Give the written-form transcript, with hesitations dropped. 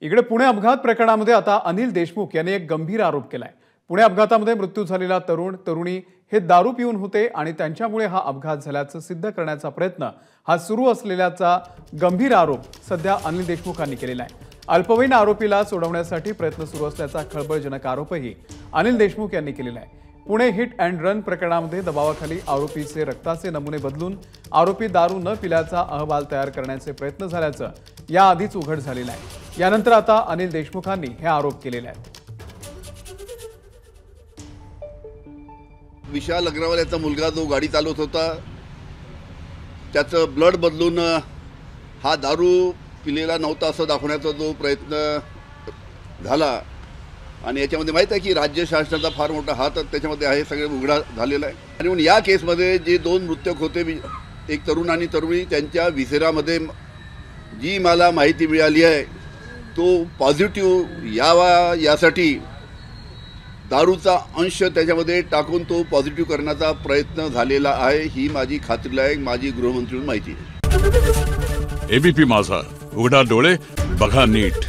इकडे पुणे अपघात प्रकरणामध्ये आता अनिल देशमुख यांनी एक गंभीर आरोप केलाय। पुणे अपघातामध्ये मृत्यू झालेला तरुणी हे दारू पिऊन होते आणि त्यांच्यामुळे हा अपघात झाल्याचं सिद्ध करण्याचा प्रयत्न हा सुरू असलेल्याचा गंभीर आरोप सध्या अनिल देशमुखांनी केलेला आहे। अल्पवयीन आरोपीला सोडवण्यासाठी प्रयत्न सुरू असल्याचा खळबळजनक आरोपही अनिल देशमुख यांनी केलेला आहे। पुणे हिट अँड रन प्रकरणामध्ये दबावाखाली आरोपीचे रक्ताचे नमुने बदलून आरोपी दारू न पिल्याचा अहवाल तयार करण्याचे प्रयत्न झाल्याचं याआधीच उघड झालेलं आहे। यानंतर आता अनिल देशमुखांनी हे आरोप केलेले आहेत। विशाल अग्रवाल याचा मुलगा जो गाडी चालवत होता त्याचं ब्लड बदलून हा दारू पिलेला नव्हता असं दाखवण्याचा जो प्रयत्न झाला आणि याच्यामध्ये माहित आहे की राज्य शासनाचा फार मोठा हात त्याच्यामध्ये आहे, सगळे उघडा झालेला आहे। आणि म्हणून या केसमध्ये जे दोन मृतक होते, एक तरुण आणि तरुणी, त्यांच्या विसेरामध्ये जी मला माहिती मिळाली आहे तो पॉझिटिव्ह यावा यासाठी दारूचा अंश त्याच्यामध्ये टाकून तो पॉझिटिव्ह करण्याचा प्रयत्न झालेला आहे, ही माझी खात्रीलायक माजी गृहमंत्री माहिती आहे। एबीपी माझा, उघडा डोळे बघा नीट।